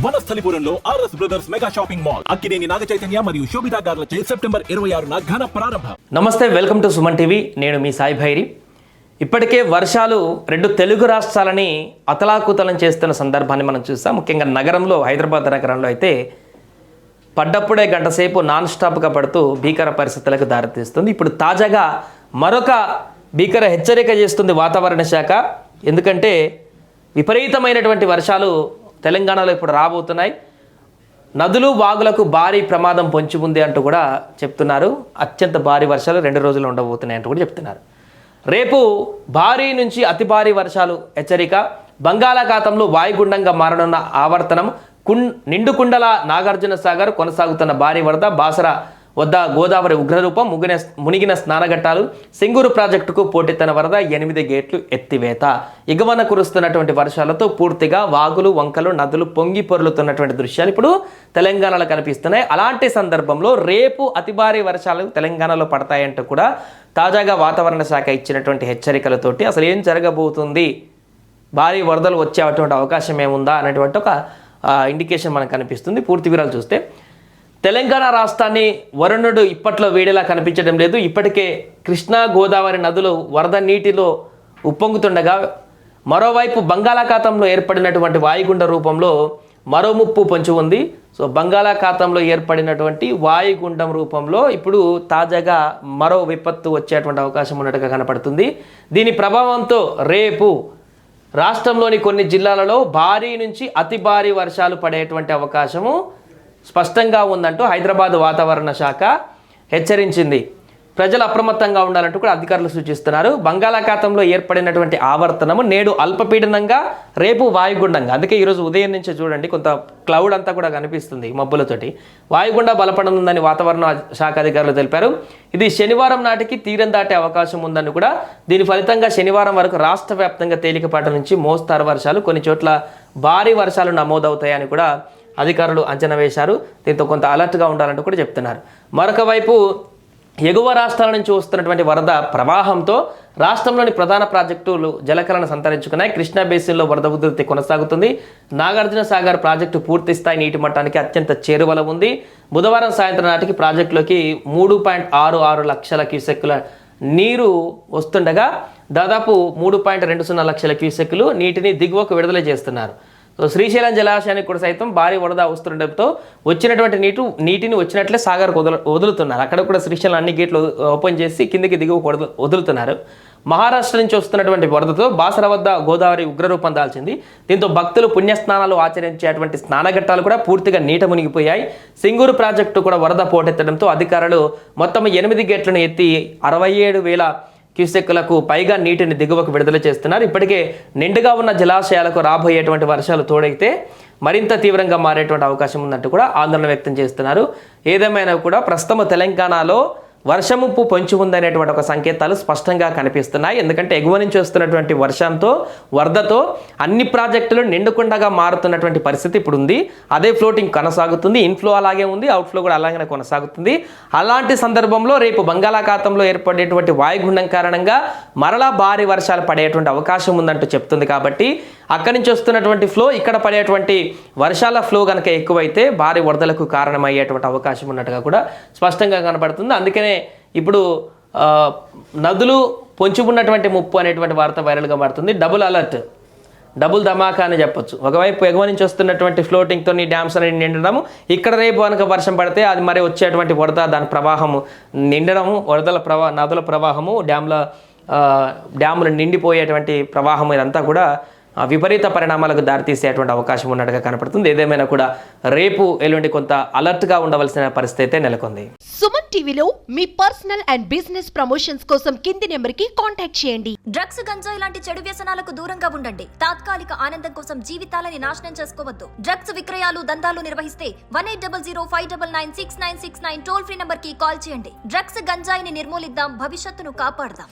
వనస్థలిపురంలో RS brothers mega shopping mall Akkineni Naga Chaitanya మరియు Sobhita గార్లచే September 26న ఘన ప్రారంభం. నమస్తే, వెల్కమ్ టు సుమన్ టీవీ. నేను మీ సాయి భైరి. ఇప్పటికే వర్షాలు రెండు తెలుగు రాష్ట్రాలని అతలాకుతలం చేస్తున్న సందర్భాన్ని మనం చూస్తాం. ముఖ్యంగా నగరంలో, హైదరాబాద్ నగరంలో అయితే పడ్డప్పుడే గంట సేపు నాన్ స్టాప్గా పడుతూ భీకర పరిస్థితులకు దారితీస్తుంది. ఇప్పుడు తాజాగా మరొక భీకర హెచ్చరిక చేస్తుంది వాతావరణ శాఖ. ఎందుకంటే విపరీతమైనటువంటి వర్షాలు తెలంగాణలో ఇప్పుడు రాబోతున్నాయి. నదులు వాగులకు భారీ ప్రమాదం పొంచి ఉంది అంటూ కూడా చెప్తున్నారు. అత్యంత భారీ వర్షాలు 2 రోజులు ఉండబోతున్నాయి అంటూ కూడా చెప్తున్నారు. రేపు భారీ నుంచి అతి భారీ వర్షాలు హెచ్చరిక. బంగాళాఖాతంలో వాయుగుండంగా మారనున్న ఆవర్తనం. నిండుకుండల నాగార్జున సాగర్ కొనసాగుతున్న భారీ వరద. బాసర వద్ద గోదావరి ఉగ్రరూపం. మునిగిన స్నానఘట్టాలు. సింగూరు ప్రాజెక్టుకు పోటెత్తిన వరద. 8 గేట్లు ఎత్తివేత. ఎగువన కురుస్తున్నటువంటి వర్షాలతో పూర్తిగా వాగులు, వంకలు, నదులు పొంగి పొర్లుతున్నటువంటి దృశ్యాలు ఇప్పుడు తెలంగాణలో కనిపిస్తున్నాయి. అలాంటి సందర్భంలో రేపు అతి భారీ వర్షాలు తెలంగాణలో పడతాయంటూ కూడా తాజాగా వాతావరణ శాఖ ఇచ్చినటువంటి హెచ్చరికలతోటి అసలు ఏం జరగబోతుంది, భారీ వరదలు వచ్చేటువంటి అవకాశం ఏముందా అనేటువంటి ఒక ఇండికేషన్ మనకు కనిపిస్తుంది. పూర్తి వివరాలు చూస్తే తెలంగాణ రాష్ట్రాన్ని వరుణుడు ఇప్పట్లో వేడిలా కనిపించడం లేదు. ఇప్పటికే కృష్ణా, గోదావరి నదులు వరద నీటిలో ఉప్పొంగుతుండగా మరోవైపు బంగాళాఖాతంలో ఏర్పడినటువంటి వాయుగుండ రూపంలో మరో ముప్పు పొంచి ఉంది. సో బంగాళాఖాతంలో ఏర్పడినటువంటి వాయుగుండం రూపంలో ఇప్పుడు తాజాగా మరో విపత్తు వచ్చేటువంటి అవకాశం ఉన్నట్టుగా కనపడుతుంది. దీని ప్రభావంతో రేపు రాష్ట్రంలోని కొన్ని జిల్లాలలో భారీ నుంచి అతి భారీ వర్షాలు పడేటువంటి అవకాశము స్పష్టంగా ఉందంటూ హైదరాబాద్ వాతావరణ శాఖ హెచ్చరించింది. ప్రజలు అప్రమత్తంగా ఉండాలంటూ కూడా అధికారులు సూచిస్తున్నారు. బంగాళాఖాతంలో ఏర్పడినటువంటి ఆవర్తనము నేడు అల్పపీడనంగా, రేపు వాయుగుండంగా. అందుకే ఈరోజు ఉదయం నుంచి చూడండి కొంత క్లౌడ్ అంతా కూడా కనిపిస్తుంది మబ్బులతోటి. వాయుగుండ బలపడనుందని వాతావరణ శాఖ అధికారులు తెలిపారు. ఇది శనివారం నాటికి తీరం దాటే అవకాశం ఉందని కూడా, దీని ఫలితంగా శనివారం వరకు రాష్ట్ర వ్యాప్తంగా తేలికపాటి నుంచి మోస్తారు వర్షాలు, కొన్ని చోట్ల భారీ వర్షాలు నమోదవుతాయని కూడా అధికారులు అంచనా వేశారు. దీంతో కొంత అలర్ట్గా ఉండాలంటూ కూడా చెప్తున్నారు. మరొక వైపు ఎగువ రాష్ట్రాల నుంచి వస్తున్నటువంటి వరద ప్రవాహంతో రాష్ట్రంలోని ప్రధాన ప్రాజెక్టులు జలకళను సంతరించుకున్నాయి. కృష్ణా బేసిన్లో వరద ఉధృతి కొనసాగుతుంది. నాగార్జున సాగర్ ప్రాజెక్టు పూర్తి స్థాయి నీటి మట్టానికి అత్యంత చేరువలో ఉంది. బుధవారం సాయంత్రం నాటికి ప్రాజెక్టులోకి 3.66 లక్షల క్యూసెక్కుల నీరు వస్తుండగా దాదాపు 3.20 లక్షల క్యూసెక్కులు నీటిని దిగువకు విడుదల చేస్తున్నారు. సో శ్రీశైలం జలాశయానికి కూడా సైతం భారీ వరద వస్తుండటంతో వచ్చినటువంటి నీటిని వచ్చినట్లే సాగర్కు వదులుతున్నారు. అక్కడ కూడా శ్రీశైలం అన్ని గేట్లు ఓపెన్ చేసి కిందికి దిగువ వదులుతున్నారు. మహారాష్ట్ర నుంచి వస్తున్నటువంటి వరదతో బాసర వద్ద గోదావరి ఉగ్రరూపం దాల్చింది. దీంతో భక్తులు పుణ్యస్నానాలు ఆచరించేటువంటి స్నానఘట్టాలు కూడా పూర్తిగా నీట మునిగిపోయాయి. సింగూరు ప్రాజెక్టు కూడా వరద పోటెత్తడంతో అధికారులు మొత్తం 8 గేట్లను ఎత్తి 67,000 క్యూసెక్కులకు పైగా నీటిని దిగువకు విడుదల చేస్తున్నారు. ఇప్పటికే నిండుగా ఉన్న జలాశయాలకు రాబోయేటువంటి వర్షాలు తోడైతే మరింత తీవ్రంగా మారేటువంటి అవకాశం ఉందంటూ కూడా ఆందోళన వ్యక్తం చేస్తున్నారు. ఏదేమైనా కూడా ప్రస్తుతం తెలంగాణలో వర్షముప్పు పొంచి ఉందనేటువంటి ఒక సంకేతాలు స్పష్టంగా కనిపిస్తున్నాయి. ఎందుకంటే ఎగువ నుంచి వస్తున్నటువంటి వర్షంతో, వరదతో అన్ని ప్రాజెక్టులు నిండుకుండగా మారుతున్నటువంటి పరిస్థితి ఇప్పుడు ఉంది. అదే ఫ్లోటింగ్ కొనసాగుతుంది. ఇన్ఫ్లో అలాగే ఉంది, అవుట్ఫ్లో కూడా అలాగే కొనసాగుతుంది. అలాంటి సందర్భంలో రేపు బంగాళాఖాతంలో ఏర్పడేటువంటి వాయుగుండం కారణంగా మరలా భారీ వర్షాలు పడేటువంటి అవకాశం ఉందంటూ చెప్తుంది. కాబట్టి అక్కడి నుంచి వస్తున్నటువంటి ఫ్లో, ఇక్కడ పడేటువంటి వర్షాల ఫ్లో కనుక ఎక్కువైతే భారీ వరదలకు కారణమయ్యేటువంటి అవకాశం ఉన్నట్టుగా కూడా స్పష్టంగా కనబడుతుంది. అందుకనే ఇప్పుడు నదులు పొంచి ఉన్నటువంటి ముప్పు అనేటువంటి వార్త వైరల్గా మారుతుంది. డబుల్ అలర్ట్, డబుల్ ధమాకా అని చెప్పొచ్చు. ఒకవైపు ఎగువ నుంచి వస్తున్నటువంటి ఫ్లోటింగ్తో డ్యామ్స్ అనేది నిండడము, ఇక్కడ రేపు కనుక వర్షం పడితే అది మరి వచ్చేటువంటి వరద, దాని ప్రవాహము నిండడము, నదుల ప్రవాహము, డ్యాములు నిండిపోయేటువంటి ప్రవాహం, ఇదంతా కూడా విపరీత పరిణామాలకు దారితీసేటువంటి అవకాశం ఉన్నట్టుగా కనపడుతుంది. ఏదేమైనా కూడా రేపు ఎల్లుండి కొంత అలర్ట్గా ఉండవలసిన పరిస్థితి నెలకొంది. సుమన్ టీవీలో మీ పర్సనల్ అండ్ బిజినెస్ ప్రమోషన్స్ కోసం కింది నెంబర్కి కాంటాక్ట్ చేయండి. డ్రగ్స్, గంజాయి లాంటి చెడు వ్యసనాలకు దూరంగా ఉండండి. తాత్కాలిక ఆనందం కోసం జీవితాలని నాశనం చేసుకోవద్దు. డ్రగ్స్ విక్రయాలు, దందాలు నిర్వహిస్తే 1800599696 టోల్ ఫ్రీ నంబర్ కి కాల్ చేయండి. డ్రగ్స్, గంజాయిని నిర్మూలిద్దాం, భవిష్యత్తును కాపాడదాం.